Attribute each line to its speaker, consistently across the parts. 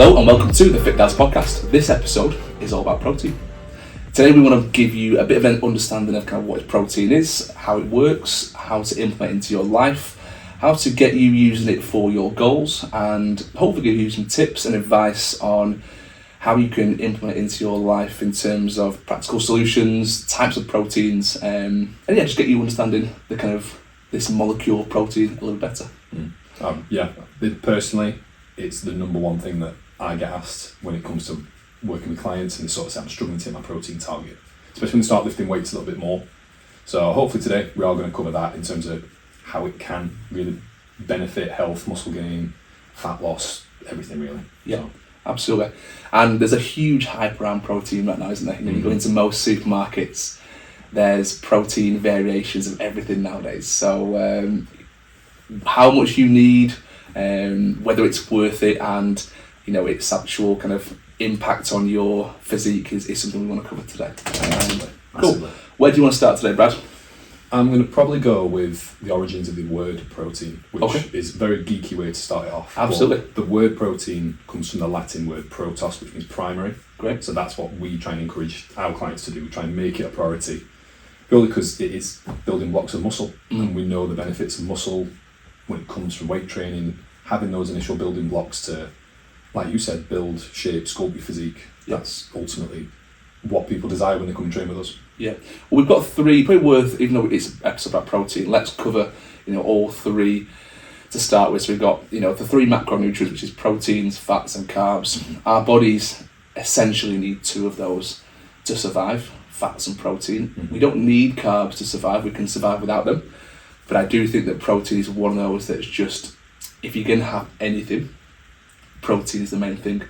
Speaker 1: Hello and welcome to the Fit Dads podcast. This episode is all about protein. Today we want to give you a bit of an understanding of kind of what protein is, how it works, how to implement it into your life, how to get you using it for your goals, and hopefully give you some tips and advice on how you can implement it into your life in terms of practical solutions, types of proteins, and just get you understanding the kind of this molecule of protein a little better.
Speaker 2: Personally, it's the number one thing that I get asked when it comes to working with clients, and they sort of say I'm struggling to hit my protein target, especially when they start lifting weights a little bit more. So hopefully today we are going to cover that in terms of how it can really benefit health, muscle gain, fat loss, everything really.
Speaker 1: Yeah, so. Absolutely. And there's a huge hype around protein right now, isn't there? You go into most supermarkets, there's protein variations of everything nowadays. So how much you need, whether it's worth it, and its actual kind of impact on your physique is something we want to cover today. Cool. Where do you want to start today, Brad?
Speaker 2: I'm going to probably go with the origins of the word protein, which is a very geeky way to start it off.
Speaker 1: Absolutely.
Speaker 2: But the word protein comes from the Latin word protos, which means primary.
Speaker 1: Great.
Speaker 2: So that's what we try and encourage our clients to do. We try and make it a priority, purely because it is building blocks of muscle, and we know the benefits of muscle when it comes from weight training, having those initial building blocks to, like you said, build, shape, sculpt your physique. That's ultimately what people desire when they come and train with us.
Speaker 1: Yeah. Well, we've got three, probably worth, even though it's an episode about protein, let's cover, all three to start with. So we've got, the three macronutrients, which is proteins, fats and carbs. Our bodies essentially need two of those to survive, fats and protein. We don't need carbs to survive, we can survive without them. But I do think that protein is one of those that's just, if you're going to have anything, protein is the main thing.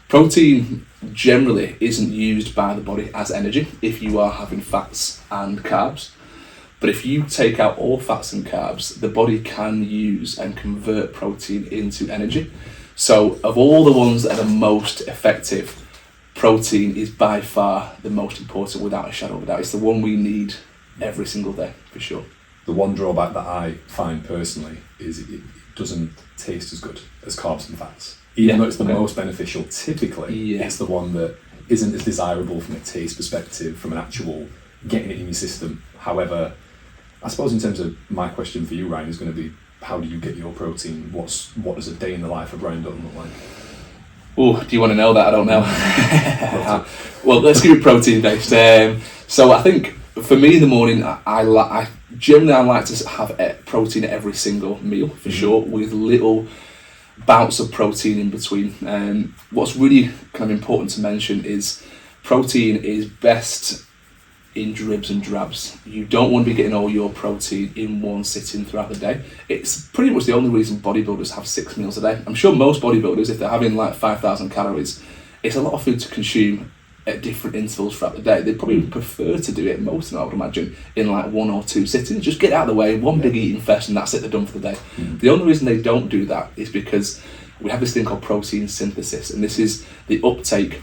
Speaker 1: Protein generally isn't used by the body as energy if you are having fats and carbs. But if you take out all fats and carbs, the body can use and convert protein into energy. So of all the ones that are the most effective, protein is by far the most important, without a shadow of a doubt. It's the one we need every single day, for sure.
Speaker 2: The one drawback that I find personally is it doesn't taste as good as carbs and fats. Even though it's the most beneficial, typically it's the one that isn't as desirable from a taste perspective, from an actual getting it in your system. However, I suppose in terms of my question for you, Ryan, is going to be, how do you get your protein? What does a day in the life of Ryan Dutton look like?
Speaker 1: Oh, do you want to know that? I don't know. Well, let's give it protein based. So I think for me in the morning, I generally like to have protein at every single meal, for sure, with little bouts of protein in between. What's really kind of important to mention is protein is best in dribs and drabs. You don't want to be getting all your protein in one sitting throughout the day. It's pretty much the only reason bodybuilders have 6 meals a day. I'm sure most bodybuilders, if they're having like 5,000 calories, it's a lot of food to consume at different intervals throughout the day. They probably prefer to do it, most of them I would imagine, in like 1 or 2 sittings. Just get out of the way, one big eating fest, and that's it, they're done for the day. The only reason they don't do that is because we have this thing called protein synthesis, and this is the uptake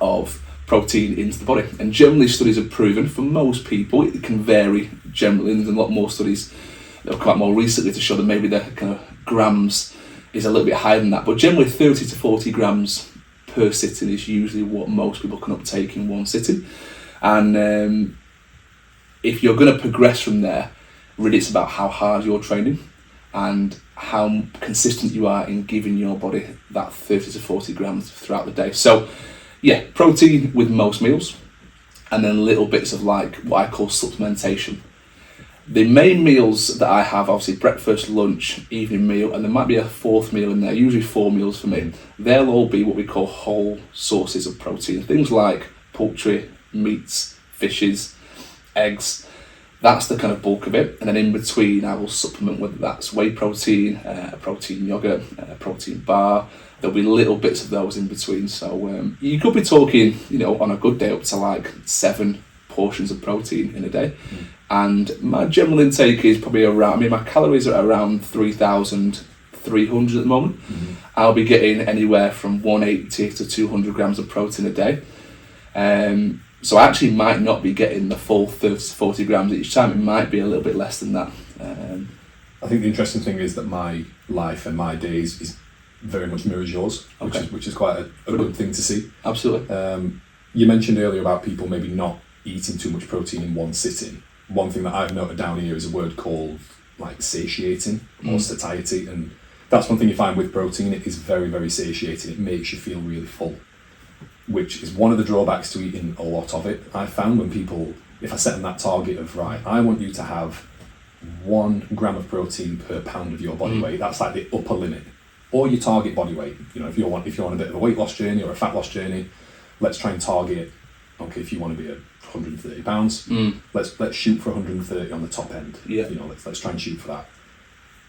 Speaker 1: of protein into the body. And generally studies have proven, for most people, it can vary generally, and there's a lot more studies that have come out more recently to show that maybe the kind of grams is a little bit higher than that, but generally 30 to 40 grams per sitting is usually what most people can uptake in one sitting. And if you're going to progress from there, really it's about how hard you're training and how consistent you are in giving your body that 30 to 40 grams throughout the day. So yeah, protein with most meals, and then little bits of like what I call supplementation. The main meals that I have, obviously breakfast, lunch, evening meal, and there might be a fourth meal in there, usually 4 meals for me. They'll all be what we call whole sources of protein. Things like poultry, meats, fishes, eggs. That's the kind of bulk of it. And then in between, I will supplement, whether that's whey protein, a protein yogurt, a protein bar. There'll be little bits of those in between. So you could be talking, on a good day up to like 7 portions of protein in a day. And my general intake is probably around, my calories are around 3,300 at the moment. I'll be getting anywhere from 180 to 200 grams of protein a day. So I actually might not be getting the full 30 to 40 grams each time. It might be a little bit less than that.
Speaker 2: I think the interesting thing is that my life and my days is very much mirrors yours, which is quite a good thing to see.
Speaker 1: Absolutely.
Speaker 2: You mentioned earlier about people maybe not eating too much protein in one sitting. One thing that I've noted down here is a word called like satiating or satiety, and that's one thing you find with protein. It is very, very satiating. It makes you feel really full, which is one of the drawbacks to eating a lot of it. I found when people, if I set them that target of, right, I want you to have 1 gram of protein per pound of your body weight, that's like the upper limit, or your target body weight. You know, if you're on a bit of a weight loss journey or a fat loss journey, let's try and target, okay, if you want to be at 130 pounds, let's shoot for 130 on the top end.
Speaker 1: Yeah.
Speaker 2: You know, let's try and shoot for that.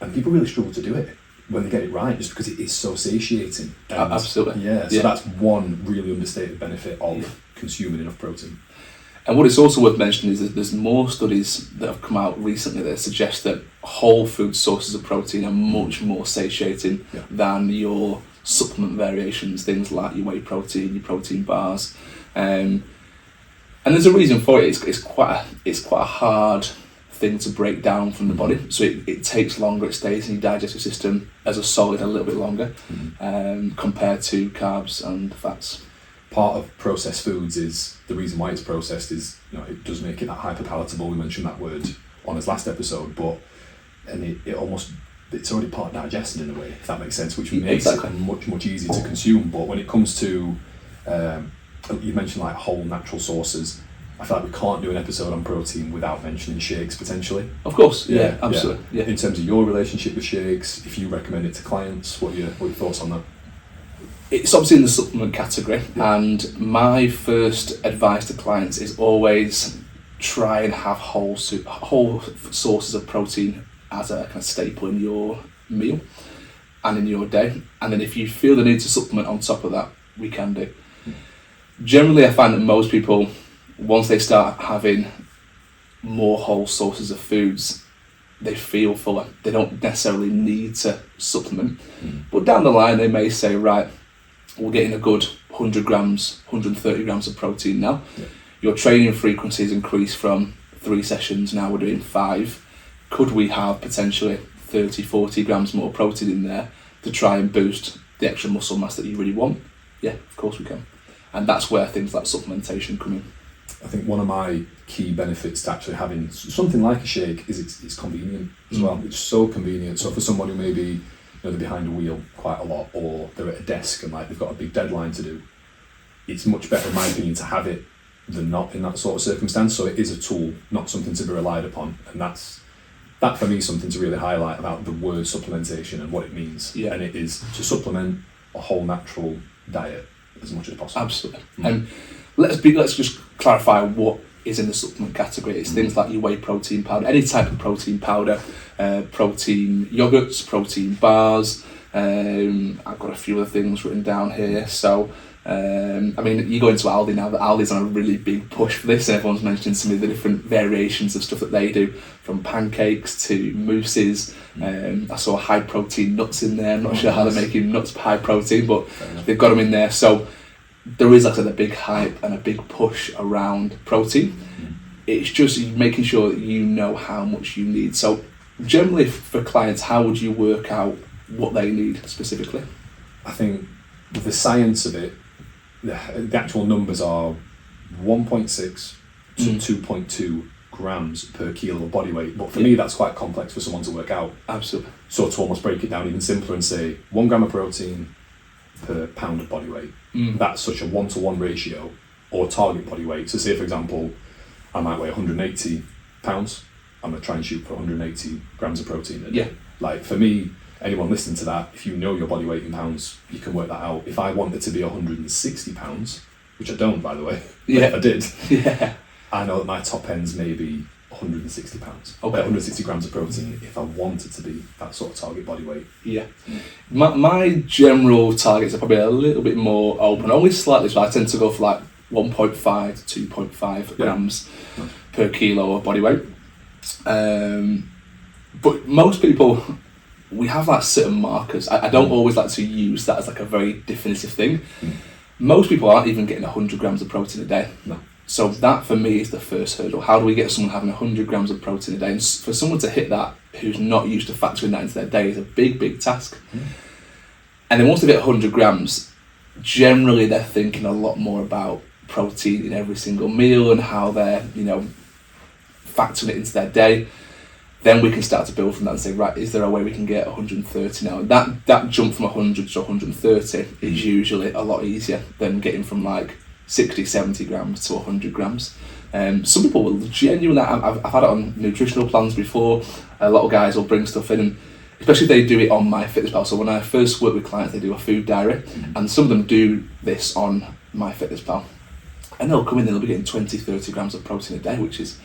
Speaker 2: And people really struggle to do it when they get it right, just because it is so satiating. And
Speaker 1: absolutely.
Speaker 2: Yeah, so that's one really understated benefit of consuming enough protein.
Speaker 1: And what it's also worth mentioning is that there's more studies that have come out recently that suggest that whole food sources of protein are much more satiating than your supplement variations, things like your whey protein, your protein bars. And there's a reason for it. It's quite a hard thing to break down from the body, so it takes longer. It stays in your digestive system as a solid a little bit longer, compared to carbs and fats.
Speaker 2: Part of processed foods is the reason why it's processed is, you know, it does make it that hyper palatable. We mentioned that word on his last episode, and it's already part digested in a way, if that makes sense, which makes it much easier to consume. But when it comes to you mentioned like whole natural sources, I feel like we can't do an episode on protein without mentioning shakes potentially.
Speaker 1: Of course, yeah, absolutely. Yeah.
Speaker 2: In terms of your relationship with shakes, if you recommend it to clients, what are your thoughts on that?
Speaker 1: It's obviously in the supplement category, and my first advice to clients is always try and have whole sources of protein as a kind of staple in your meal and in your day. And then if you feel the need to supplement on top of that, we can do. Generally, I find that most people, once they start having more whole sources of foods, they feel fuller. They don't necessarily need to supplement. But down the line, they may say, right, we're getting a good 100 grams, 130 grams of protein now. Yeah. Your training frequency has increased from 3 sessions, now we're doing 5. Could we have potentially 30, 40 grams more protein in there to try and boost the extra muscle mass that you really want? Yeah, of course we can. And that's where things like supplementation come in.
Speaker 2: I think one of my key benefits to actually having something like a shake is it's convenient as well. It's so convenient. So for someone who maybe, they're behind a wheel quite a lot, or they're at a desk and like they've got a big deadline to do, it's much better in my opinion to have it than not in that sort of circumstance. So it is a tool, not something to be relied upon, and that for me is something to really highlight about the word supplementation and what it means. And it is to supplement a whole natural diet as much as possible.
Speaker 1: Absolutely. And let's just clarify what is in the supplement category. It's things like your whey protein powder, any type of protein powder, protein yogurts, protein bars. I've got a few other things written down here. So, I mean, you go into Aldi now, but Aldi's on a really big push for this. Everyone's mentioning some of the different variations of stuff that they do, from pancakes to mousses. I saw high protein nuts in there. I'm not sure how they're making nuts high protein, but they've got them in there. So there is, like I said, a big hype and a big push around protein. It's just making sure that you know how much you need. So generally for clients, how would you work out what they need specifically?
Speaker 2: I think with the science of it, the actual numbers are 1.6 to 2.2 grams per kilo of body weight. But for me, that's quite complex for someone to work out.
Speaker 1: Absolutely.
Speaker 2: So to almost break it down even simpler and say 1 gram of protein per pound of body weight. That's such a 1-to-1 ratio, or target body weight. So say, for example, I might weigh 180 pounds. I'm going to try and shoot for 180 grams of protein a day. Like for me, anyone listening to that, if you know your body weight in pounds, you can work that out. If I wanted to be 160 pounds, which I don't, by the way, if I did, I know that my top end's maybe 160 pounds, 160 grams of protein, if I wanted to be that sort of target body weight.
Speaker 1: My general targets are probably a little bit more open, only slightly, so I tend to go for like 1.5 to 2.5 grams per kilo of body weight. But most people, we have like certain markers. I don't always like to use that as like a very definitive thing. Most people aren't even getting 100 grams of protein a day. So that for me is the first hurdle. How do we get someone having 100 grams of protein a day? And for someone to hit that who's not used to factoring that into their day is a big, big task. And then once they get 100 grams, generally they're thinking a lot more about protein in every single meal and how they're, you know, factoring it into their day. Then we can start to build from that and say, right, is there a way we can get 130 now? That jump from 100 to 130 is usually a lot easier than getting from like 60, 70 grams to 100 grams. Some people will genuinely, I've had it on nutritional plans before. A lot of guys will bring stuff in, and especially if they do it on MyFitnessPal. So when I first work with clients, they do a food diary, and some of them do this on MyFitnessPal. And they'll come in, they'll be getting 20, 30 grams of protein a day, which is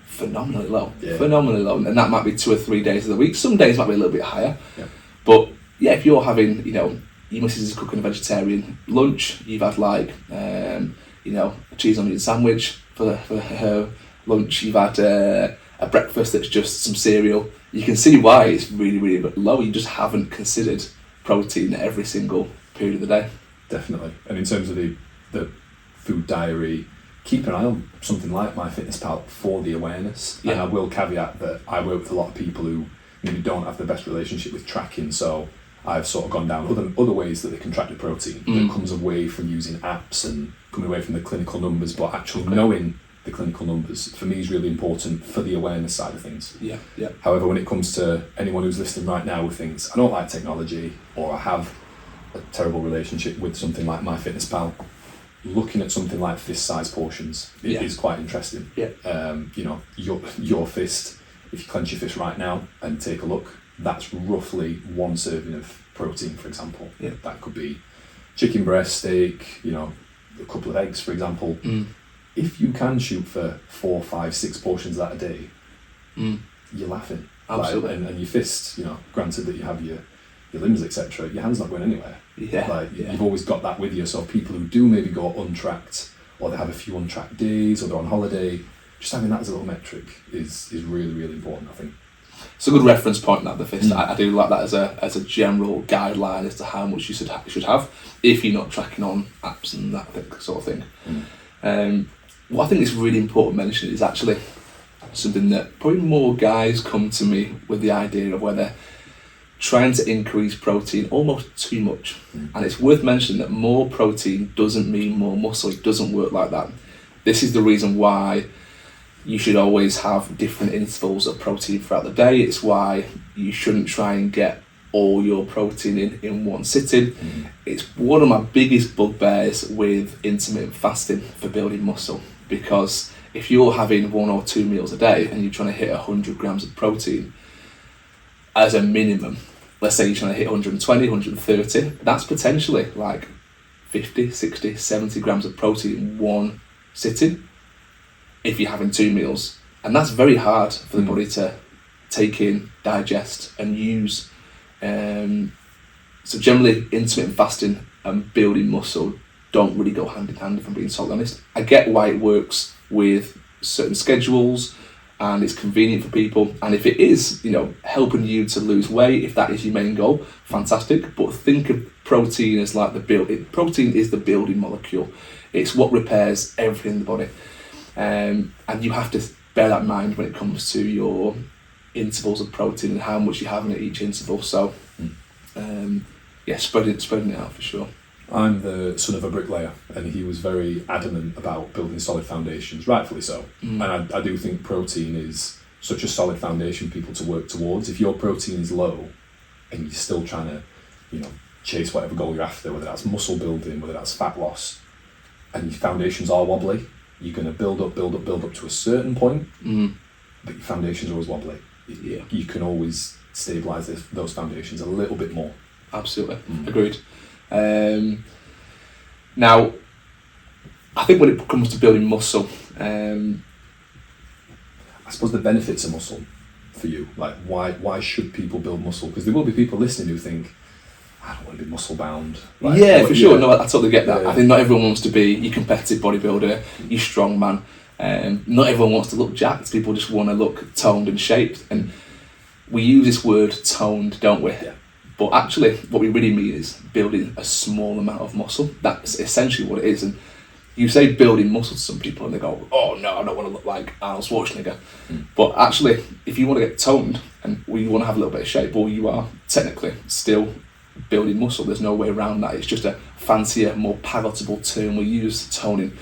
Speaker 1: phenomenally low.
Speaker 2: Yeah.
Speaker 1: Phenomenally low. And that might be 2 or 3 days of the week. Some days might be a little bit higher.
Speaker 2: Yeah.
Speaker 1: But yeah, if you're having, you know, your missus is cooking a vegetarian lunch, you've had like, you know, a cheese onion sandwich for her lunch, you've had a breakfast that's just some cereal, you can see why it's really, really low. You just haven't considered protein every single period of the day.
Speaker 2: Definitely. And in terms of the food diary, keep an eye on something like MyFitnessPal for the awareness.
Speaker 1: Yeah.
Speaker 2: And I will caveat that I work with a lot of people who maybe don't have the best relationship with tracking, so I've sort of gone down other ways that they can track the protein that comes away from using apps and coming away from the clinical numbers, but actually knowing the clinical numbers for me is really important for the awareness side of things.
Speaker 1: Yeah, yeah.
Speaker 2: However, when it comes to anyone who's listening right now who thinks, I don't like technology, or I have a terrible relationship with something like MyFitnessPal, looking at something like fist size portions is quite interesting.
Speaker 1: Yeah.
Speaker 2: You know, your fist, if you clench your fist right now and take a look, that's roughly 1 serving of protein, for example.
Speaker 1: Yeah.
Speaker 2: That could be chicken breast, steak, you know, a couple of eggs, for example. If you can shoot for 4, 5, 6 portions of that a day, you're laughing.
Speaker 1: Absolutely.
Speaker 2: Like, and your fist, you know, granted that you have your limbs, etc., your hand's not going anywhere.
Speaker 1: Yeah.
Speaker 2: You've always got that with you. So people who do maybe go untracked, or they have a few untracked days, or they're on holiday, just having that as a little metric is really, really important, I think.
Speaker 1: It's a good reference point, that the fist. I do like that as a general guideline as to how much you should have if you're not tracking on apps and that sort of thing. What I think is really important to mention is actually something that probably more guys come to me with the idea of where they're trying to increase protein almost too much. And it's worth mentioning that more protein doesn't mean more muscle. It doesn't work like that. This is the reason why you should always have different intervals of protein throughout the day. It's why you shouldn't try and get all your protein in one sitting. It's one of my biggest bugbears with intermittent fasting for building muscle, because if you're having 1 or 2 meals a day and you're trying to hit 100 grams of protein as a minimum, let's say you're trying to hit 120, 130, that's potentially like 50, 60, 70 grams of protein in one sitting if you're having 2 meals. And that's very hard for the body to take in, digest and use. So generally intermittent fasting and building muscle don't really go hand in hand, if I'm being totally honest. I get why it works with certain schedules and it's convenient for people, and if it is, you know, helping you to lose weight, if that is your main goal, fantastic. But think of protein as like protein is the building molecule. It's what repairs everything in the body. And you have to bear that in mind when it comes to your intervals of protein and how much you're having at each interval. So spreading it out for sure.
Speaker 2: I'm the son of a bricklayer, and he was very adamant about building solid foundations, rightfully so. And I do think protein is such a solid foundation for people to work towards. If your protein is low and you're still trying to, you know, chase whatever goal you're after, whether that's muscle building, whether that's fat loss, and your foundations are wobbly, you're going to build up to a certain point, but your foundations are always wobbly. You can always stabilise those foundations a little bit more.
Speaker 1: Absolutely, agreed. Now, I think when it comes to building muscle,
Speaker 2: I suppose the benefits of muscle for you, like why should people build muscle? Because there will be people listening who think, I don't want to be muscle bound. Like,
Speaker 1: yeah, for sure. No, I totally get that.
Speaker 2: Yeah.
Speaker 1: I think not everyone wants to be your competitive bodybuilder, your strong man. Not everyone wants to look jacked. People just want to look toned and shaped. And we use this word toned, don't we?
Speaker 2: Yeah.
Speaker 1: But actually, what we really mean is building a small amount of muscle. That's essentially what it is. And you say building muscle to some people and they go, oh no, I don't want to look like Arnold Schwarzenegger. But actually, if you want to get toned and you want to have a little bit of shape, well, you are technically still building muscle. There's no way around that. It's just a fancier, more palatable term we use, toning.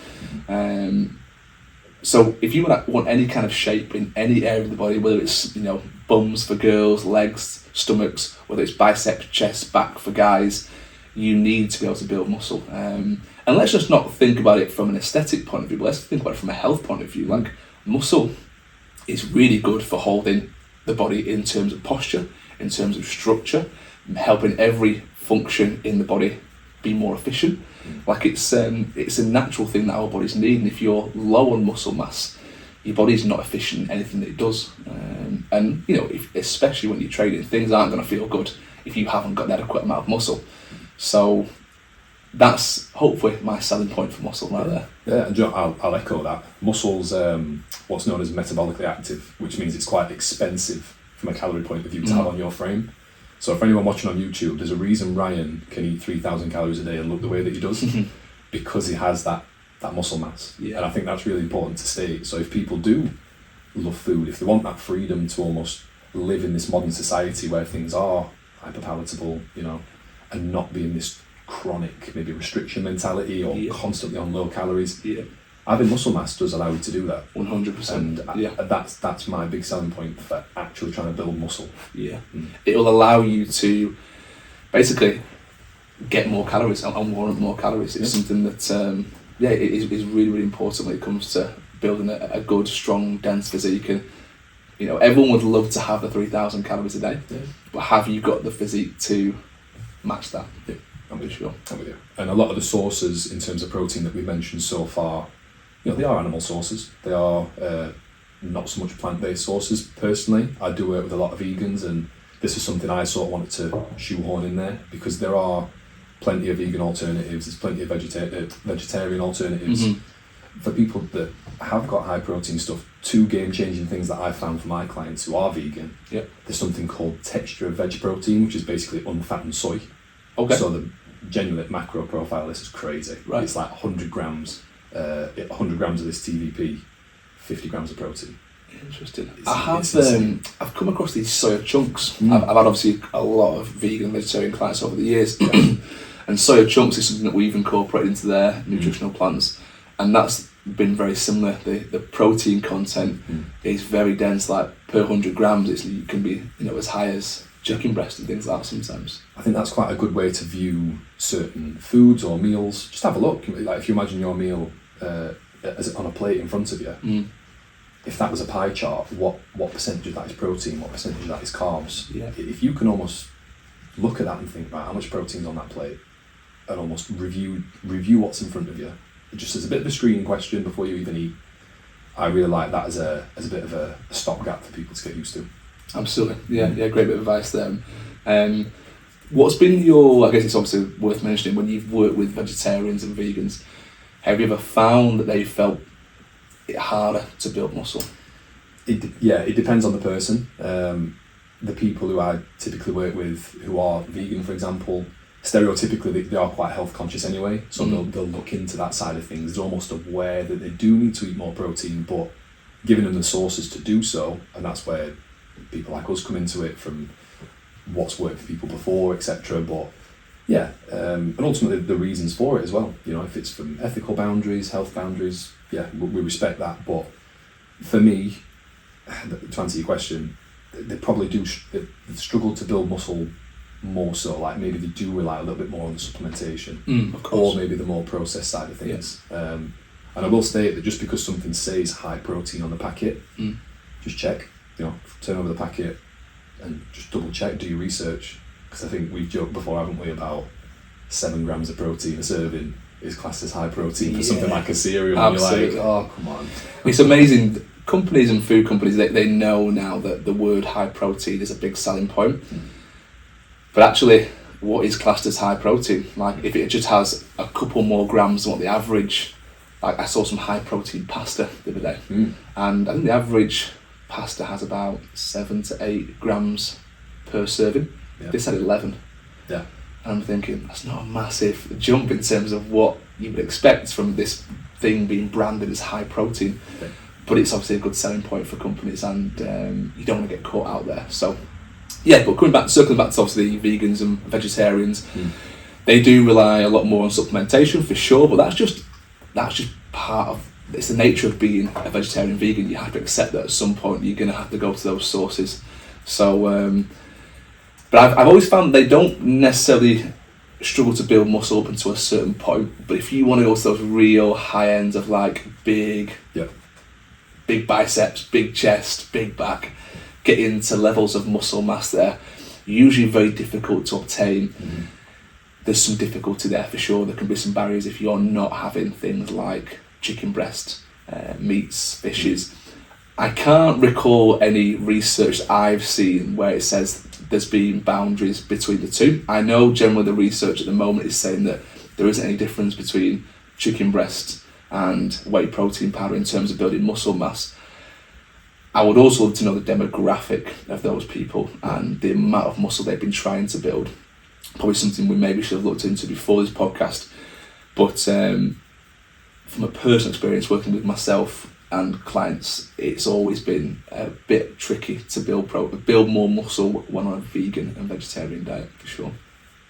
Speaker 1: So if you want any kind of shape in any area of the body, whether it's, you know, bums for girls, legs, stomachs, whether it's biceps, chest, back for guys, you need to be able to build muscle. And let's just not think about it from an aesthetic point of view, but let's think about it from a health point of view. Like, muscle is really good for holding the body in terms of posture, in terms of structure, helping every function in the body be more efficient. Like, it's a natural thing that our bodies need, and if you're low on muscle mass, your body's not efficient in anything that it does. And you know, especially when you're training, things aren't going to feel good if you haven't got an adequate amount of muscle. So that's hopefully my selling point for muscle right there.
Speaker 2: Yeah, and I'll echo that. Muscle's what's known as metabolically active, which means it's quite expensive from a calorie point of view to have on your frame. So for anyone watching on YouTube, there's a reason Ryan can eat 3,000 calories a day and look the way that he does, because he has that muscle mass. Yeah. And I think that's really important to state. So if people do love food, if they want that freedom to almost live in this modern society where things are hyper-palatable, you know, and not be in this chronic maybe restriction mentality or constantly on low calories, having muscle mass does allow you to do that.
Speaker 1: 100%.
Speaker 2: And that's my big selling point for actually trying to build muscle.
Speaker 1: It will allow you to basically get more calories and warrant more calories. It's something that it is really, really important when it comes to building a good, strong, dense physique. And you know, everyone would love to have the 3,000 calories a day, but have you got the physique to match that? I'm pretty sure.
Speaker 2: I'm with you. And a lot of the sources in terms of protein that we mentioned so far, you know, they are animal sources. They are not so much plant-based sources. Personally, I do work with a lot of vegans, and this is something I sort of wanted to shoehorn in there, because there are plenty of vegan alternatives, there's plenty of vegetarian alternatives. For people that have got high protein stuff, two game-changing things that I've found for my clients who are vegan, there's something called texture of veg protein, which is basically unfattened soy. Okay. So the genuine macro profile, this is crazy. Right. It's like 100 grams of this TVP, 50 grams of protein.
Speaker 1: Interesting. I've come across these soya chunks. I've had obviously a lot of vegan and vegetarian clients over the years, and soya chunks is something that we've incorporated into their nutritional plans, and that's been very similar. The protein content is very dense. Like per 100 grams, it can be, you know, as high as chicken breast and things like that sometimes.
Speaker 2: I think that's quite a good way to view certain foods or meals. Just have a look. Like if you imagine your meal as on a plate in front of you, if that was a pie chart, what percentage of that is protein, what percentage of that is carbs? If you can almost look at that and think about how much protein's on that plate, and almost review what's in front of you, just as a bit of a screening question before you even eat, I really like that as a bit of a stopgap for people to get used to.
Speaker 1: Absolutely, yeah, great bit of advice there. What's been your, I guess it's obviously worth mentioning, when you've worked with vegetarians and vegans, have you ever found that they felt it harder to build muscle?
Speaker 2: It depends on the person. The people who I typically work with who are vegan, for example, stereotypically they are quite health conscious anyway, so they'll look into that side of things. They're almost aware that they do need to eat more protein, but giving them the sources to do so, and that's where people like us come into it, from what's worked for people before, etc. But and ultimately the reasons for it as well. You know, if it's from ethical boundaries, health boundaries, we respect that. But for me, to answer your question, they probably do they struggle to build muscle more so. Like maybe they do rely a little bit more on the supplementation, or maybe the more processed side of things. And I will state that just because something says high protein on the packet, just check. You know, turn over the packet and just double check, do your research, because I think we've joked before, haven't we, about 7 grams of protein a serving is classed as high protein for something like a cereal. Absolutely. And you're like, oh, come on.
Speaker 1: It's amazing. Companies and food companies, they know now that the word high protein is a big selling point. But actually, what is classed as high protein? Like, if it just has a couple more grams than what the average, like I saw some high protein pasta the other day, and I think the average pasta has about 7 to 8 grams per serving. They said 11. And I'm thinking, that's not a massive jump in terms of what you would expect from this thing being branded as high protein. But it's obviously a good selling point for companies, and you don't want to get caught out there. So Yeah, but circling back to obviously vegans and vegetarians, they do rely a lot more on supplementation for sure, but that's just part of, it's the nature of being a vegetarian vegan. You have to accept that at some point you're going to have to go to those sources. So, but I've always found they don't necessarily struggle to build muscle up until a certain point, but if you want to go to those real high ends of like big biceps, big chest, big back, get into levels of muscle mass there, usually very difficult to obtain. There's some difficulty there for sure. There can be some barriers if you're not having things like chicken breast, meats, fishes. I can't recall any research I've seen where it says there's been boundaries between the two. I know generally the research at the moment is saying that there isn't any difference between chicken breast and whey protein powder in terms of building muscle mass. I would also love to know the demographic of those people and the amount of muscle they've been trying to build. Probably something we maybe should have looked into before this podcast. But from a personal experience working with myself and clients, it's always been a bit tricky to build more muscle when on a vegan and vegetarian diet, for sure.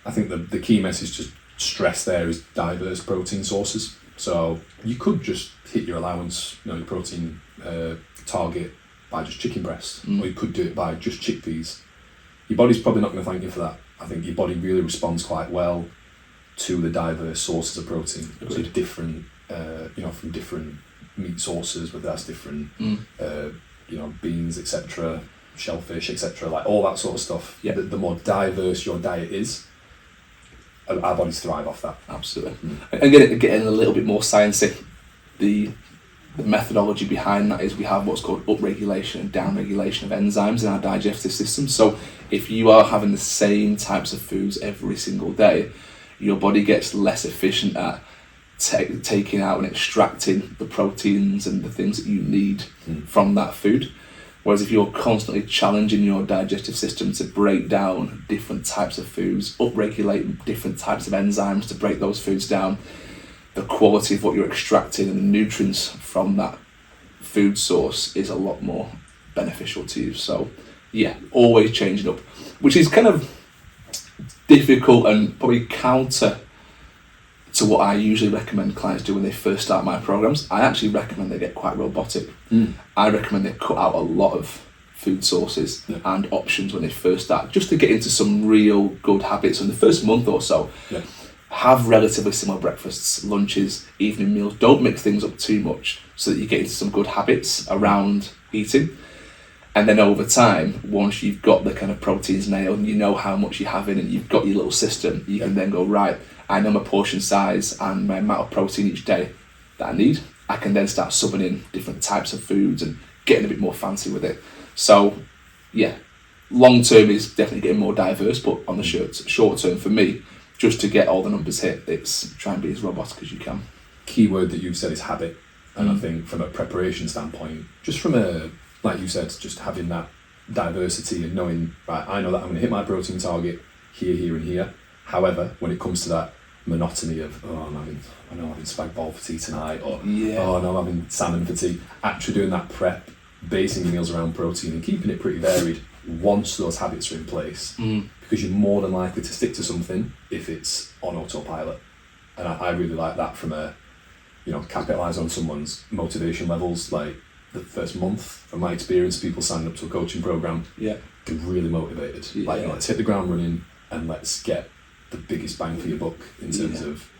Speaker 2: I think the key message to stress there is diverse protein sources. So you could just hit your allowance, your protein target by just chicken breast, or you could do it by just chickpeas. Your body's probably not going to thank you for that. I think your body really responds quite well to the diverse sources of protein. So different, from different meat sources, whether that's different, beans, etc., shellfish, etc., like all that sort of stuff.
Speaker 1: Yeah.
Speaker 2: The more diverse your diet is, our bodies thrive off that.
Speaker 1: Absolutely. And getting a little bit more sciencey, the methodology behind that is we have what's called upregulation and downregulation of enzymes in our digestive system. So if you are having the same types of foods every single day, your body gets less efficient at taking out and extracting the proteins and the things that you need from that food. Whereas if you're constantly challenging your digestive system to break down different types of foods, upregulate different types of enzymes to break those foods down, the quality of what you're extracting and the nutrients from that food source is a lot more beneficial to you. So yeah, always changing up, which is kind of difficult and probably counter to what I usually recommend clients do when they first start my programs. I actually recommend they get quite robotic. I recommend they cut out a lot of food sources and options when they first start, just to get into some real good habits. In the first month or so, have relatively similar breakfasts, lunches, evening meals. Don't mix things up too much so that you get into some good habits around eating. And then over time, once you've got the kind of proteins nailed and you know how much you're having and you've got your little system, you can then go, right, I know my portion size and my amount of protein each day that I need. I can then start subbing in different types of foods and getting a bit more fancy with it. So yeah, long term is definitely getting more diverse, but on the short term for me, just to get all the numbers hit, it's try and be as robotic as you can.
Speaker 2: Key word that you've said is habit. And I think from a preparation standpoint, just from like you said, just having that diversity and knowing, right, I know that I'm going to hit my protein target here, here and here. However, when it comes to that monotony of, I'm having spag bol for tea tonight, or I'm having salmon for tea, actually doing that prep, basing your meals around protein and keeping it pretty varied once those habits are in place, because you're more than likely to stick to something if it's on autopilot. And I really like that from capitalise on someone's motivation levels. Like the first month, from my experience, people signing up to a coaching program, they're really motivated. Let's hit the ground running and let's get the biggest bang for your buck in terms of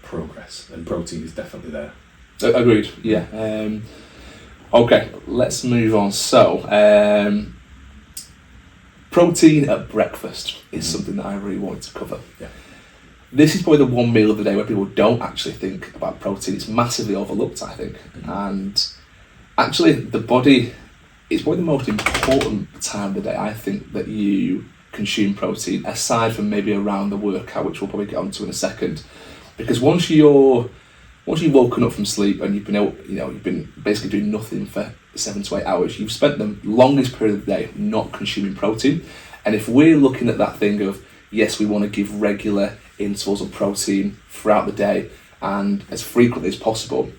Speaker 2: progress. And protein is definitely there.
Speaker 1: Agreed. Yeah. Okay, let's move on. So, protein at breakfast is something that I really wanted to cover.
Speaker 2: Yeah.
Speaker 1: This is probably the one meal of the day where people don't actually think about protein. It's massively overlooked, I think. And actually, the body is probably the most important time of the day, I think, that you consume protein, aside from maybe around the workout, which we'll probably get onto in a second. Because once you've woken up from sleep and you've been basically doing nothing for 7 to 8 hours, you've spent the longest period of the day not consuming protein. And if we're looking at that thing of, yes, we want to give regular intervals of protein throughout the day and as frequently as possible,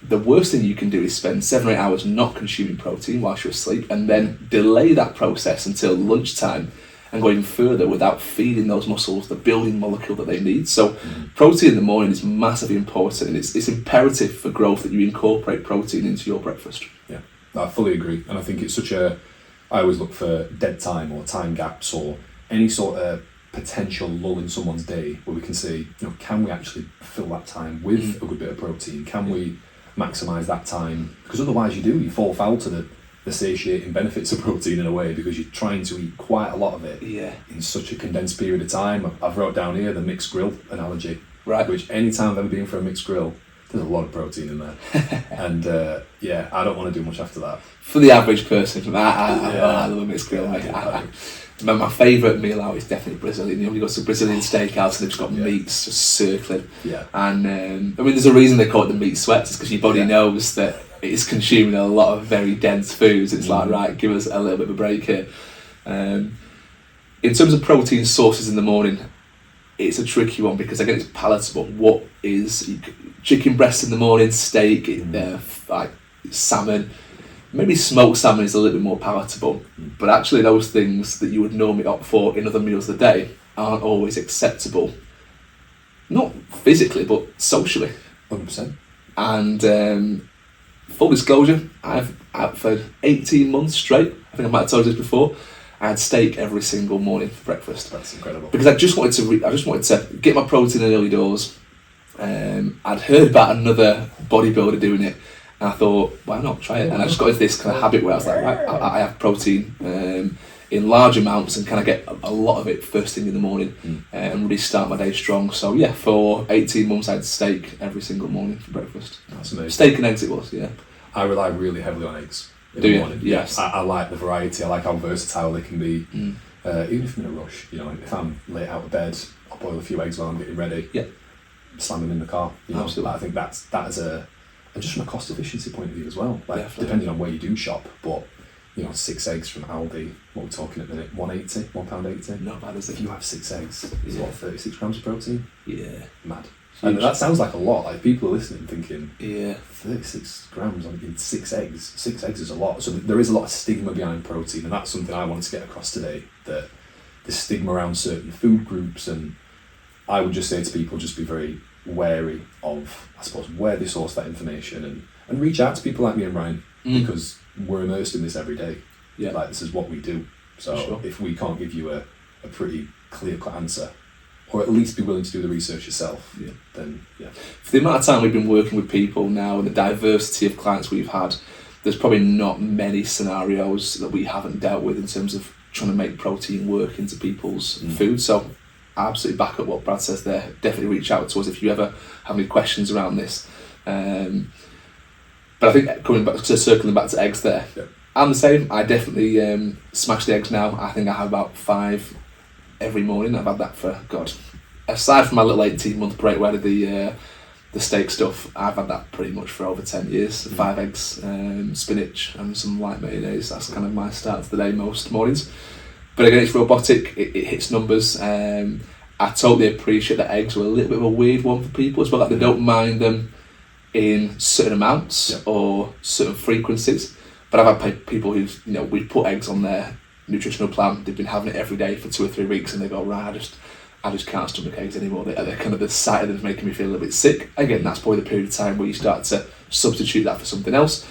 Speaker 1: the worst thing you can do is spend 7 or 8 hours not consuming protein whilst you're asleep, and then delay that process until lunchtime and go even further without feeding those muscles the building molecule that they need. So protein in the morning is massively important, and it's imperative for growth that you incorporate protein into your breakfast.
Speaker 2: Yeah, I fully agree. And I think it's I always look for dead time or time gaps or any sort of potential lull in someone's day where we can say, can we actually fill that time with a good bit of protein? Can we maximise that time? Because otherwise you fall foul to the satiating benefits of protein in a way, because you're trying to eat quite a lot of it in such a condensed period of time. I've wrote down here the mixed grill analogy,
Speaker 1: right?
Speaker 2: Which any time I've ever been for a mixed grill, there's a lot of protein in there. And I don't want to do much after that.
Speaker 1: For the average person, I love a mixed grill. My favourite meal out is definitely Brazilian. You go to a Brazilian steakhouse and they've just got meats just circling. Yeah. And there's a reason they call it the meat sweats. It's because your body knows that it's consuming a lot of very dense foods. It's like, right, give us a little bit of a break here. In terms of protein sources in the morning, it's a tricky one because again, it's palatable. What is chicken breast in the morning, steak, like salmon? Maybe smoked salmon is a little bit more palatable, but actually those things that you would normally opt for in other meals of the day aren't always acceptable. Not physically, but socially.
Speaker 2: 100%.
Speaker 1: And full disclosure, I've out for 18 months straight, I think I might have told you this before, I had steak every single morning for breakfast.
Speaker 2: That's incredible.
Speaker 1: Because I just wanted to get my protein in early doors. I'd heard about another bodybuilder doing it, and I thought, why not try it? And I just got into this kind of habit where I was like, right, I have protein in large amounts and kind of get a lot of it first thing in the morning and really start my day strong. So yeah, for 18 months I had steak every single morning for breakfast.
Speaker 2: That's amazing.
Speaker 1: Steak and eggs it was, yeah.
Speaker 2: I rely really heavily on eggs in
Speaker 1: the
Speaker 2: morning.
Speaker 1: Yes.
Speaker 2: I like the variety. I like how versatile they can be. Even if I'm in a rush, if I'm late out of bed, I'll boil a few eggs while I'm getting ready. Yeah. Slam them in the car.
Speaker 1: Absolutely.
Speaker 2: I think that is and just from a cost efficiency point of view as well. Like
Speaker 1: Definitely.
Speaker 2: Depending on where you do shop, but 6 eggs from Aldi, what we're talking at the minute, £1.80.
Speaker 1: Not bad, is it?
Speaker 2: If you have 6 eggs, it's 36 grams of protein?
Speaker 1: Yeah.
Speaker 2: Mad. And that sounds like a lot. Like people are listening thinking, 36 grams in 6 eggs. 6 eggs is a lot. So there is a lot of stigma behind protein, and that's something I wanted to get across today, that the stigma around certain food groups, and I would just say to people, just be very wary of, I suppose, where they source that information, and reach out to people like me and Ryan, because we're immersed in this every day. Yeah. Like, this is what we do. So if we can't give you a pretty clear-cut answer, or at least be willing to do the research yourself, then
Speaker 1: For the amount of time we've been working with people now and the diversity of clients we've had, there's probably not many scenarios that we haven't dealt with in terms of trying to make protein work into people's food. So I absolutely back up what Brad says there. Definitely reach out to us if you ever have any questions around this. But I think circling back to eggs there, I'm the same. I definitely smash the eggs now. I think I have about 5 every morning. I've had that for, aside from my little 18-month break where I did the steak stuff, I've had that pretty much for over 10 years. 5 eggs, spinach and some light mayonnaise. That's kind of my start to the day most mornings. But again, it's robotic, it hits numbers. I totally appreciate that eggs are a little bit of a weird one for people as well. Like, they don't mind them in certain amounts or certain frequencies. But I've had people who've, we've put eggs on their nutritional plan, they've been having it every day for 2 or 3 weeks, and they go, right, I just can't stomach eggs anymore. They're kind of the sight of them is making me feel a little bit sick. Again, that's probably the period of time where you start to substitute that for something else.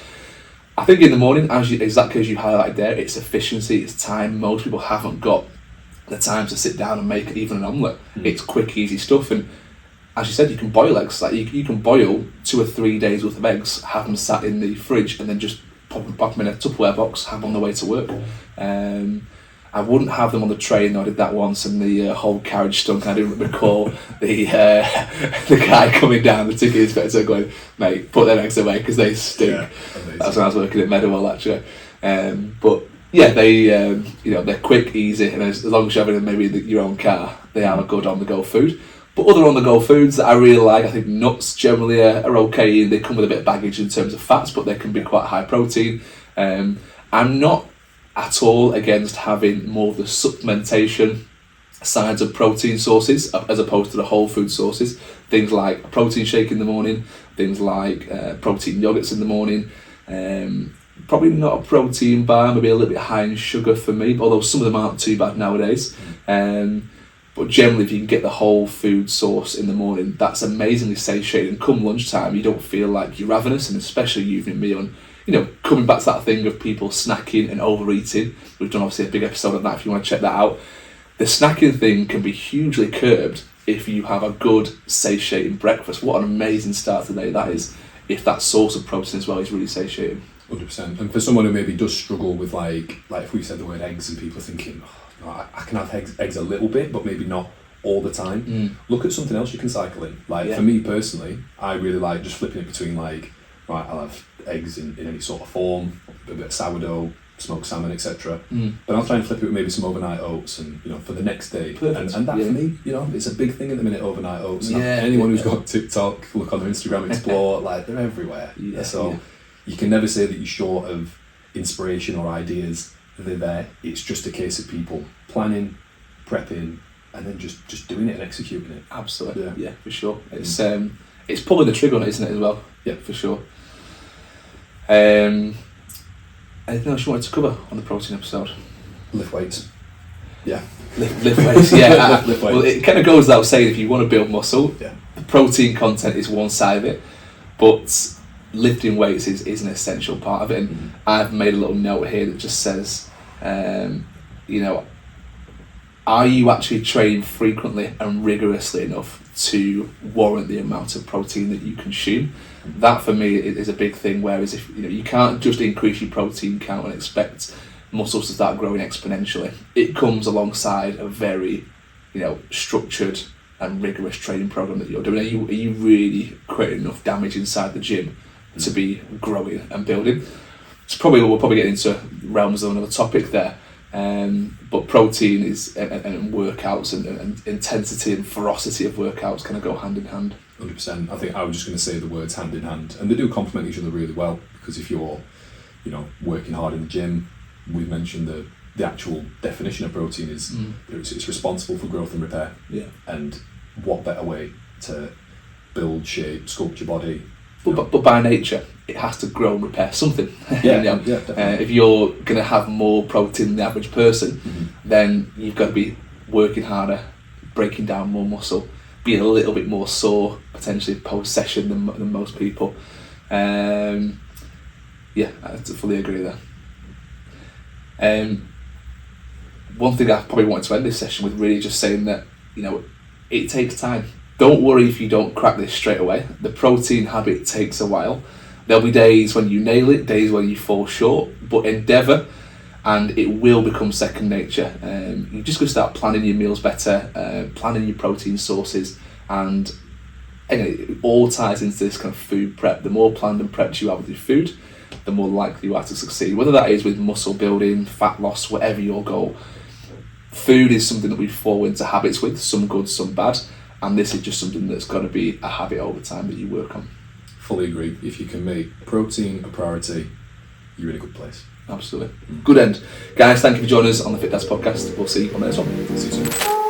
Speaker 1: I think in the morning, exactly as you highlighted there, it's efficiency, it's time. Most people haven't got the time to sit down and make even an omelette. It's quick, easy stuff, and as you said, you can boil eggs. Like you can boil 2 or 3 days worth of eggs, have them sat in the fridge, and then just pop them in a Tupperware box, have them on the way to work. I wouldn't have them on the train. I did that once, and the whole carriage stunk. I didn't recall the guy coming down, the ticket inspector, going, "Mate, put them eggs away because they stink." Yeah, that's when I was working at Meadowell, actually. But yeah, they're quick, easy, and as long as you have it in maybe your own car, they are a good on-the-go food. But other on-the-go foods that I really like, I think nuts generally are okay, and they come with a bit of baggage in terms of fats, but they can be quite high protein. I'm not at all against having more of the supplementation sides of protein sources as opposed to the whole food sources. Things like a protein shake in the morning, things like protein yogurts in the morning. Probably not a protein bar, maybe a little bit high in sugar for me, although some of them aren't too bad nowadays. But generally, if you can get the whole food source in the morning, that's amazingly satiating. Come lunchtime, you don't feel like you're ravenous, and especially evening meal. And coming back to that thing of people snacking and overeating, we've done obviously a big episode on that if you want to check that out. The snacking thing can be hugely curbed if you have a good satiating breakfast. What an amazing start to the day that is, if that source of protein as well is really satiating.
Speaker 2: 100%. And for someone who maybe does struggle with like if we said the word eggs and people are thinking, I can have eggs a little bit, but maybe not all the time. Look at something else you can cycle in. For me personally, I really like just flipping it between I'll have eggs in any sort of form, a bit of sourdough, smoked salmon, etc. But I'll try and flip it with maybe some overnight oats, and for the next day. And that for me, it's a big thing at the minute. Overnight oats. Anyone who's got TikTok, look on their Instagram, explore. They're everywhere. You can never say that you're short of inspiration or ideas. They're there. It's just a case of people planning, prepping, and then just doing it and executing it.
Speaker 1: Absolutely, yeah, for sure. It's pulling the trigger on it, isn't it, as well?
Speaker 2: Yeah,
Speaker 1: for sure. Anything else you wanted to cover on the protein episode?
Speaker 2: Lift weights. Yeah.
Speaker 1: Lift weights, yeah.
Speaker 2: Lift weights.
Speaker 1: Well, it kind of goes without saying, if you want to build muscle, the protein content is one side of it, but lifting weights is an essential part of it. And I've made a little note here that just says, are you actually trained frequently and rigorously enough to warrant the amount of protein that you consume? That for me is a big thing. Whereas if you can't just increase your protein count and expect muscles to start growing exponentially, it comes alongside a very structured and rigorous training program that you're doing. Are you really creating enough damage inside the gym to be growing and building? It's we'll probably get into realms of another topic there. But protein is and workouts and intensity and ferocity of workouts kind of go hand in hand.
Speaker 2: 100%. I think I was just going to say the words hand in hand, and they do complement each other really well, because if you're working hard in the gym, we've mentioned the actual definition of protein is it's responsible for growth and repair. And what better way to build, shape, sculpt your body?
Speaker 1: But by nature, it has to grow and repair something.
Speaker 2: Definitely.
Speaker 1: If you're going to have more protein than the average person, then you've got to be working harder, breaking down more muscle, being a little bit more sore, potentially post-session than most people. I fully agree there. One thing I probably wanted to end this session with, really just saying that, it takes time. Don't worry if you don't crack this straight away. The protein habit takes a while. There'll be days when you nail it, days when you fall short, but endeavour, and it will become second nature. You're just going to start planning your meals better, planning your protein sources, and it all ties into this kind of food prep. The more planned and prepped you are with your food, the more likely you are to succeed. Whether that is with muscle building, fat loss, whatever your goal, food is something that we fall into habits with, some good, some bad. And this is just something that's got to be a habit over time that you work on.
Speaker 2: Fully agree. If you can make protein a priority, you're in a good place.
Speaker 1: Absolutely. Good end. Guys, thank you for joining us on the Fit Dads podcast. We'll see you on the next one.
Speaker 2: See you soon.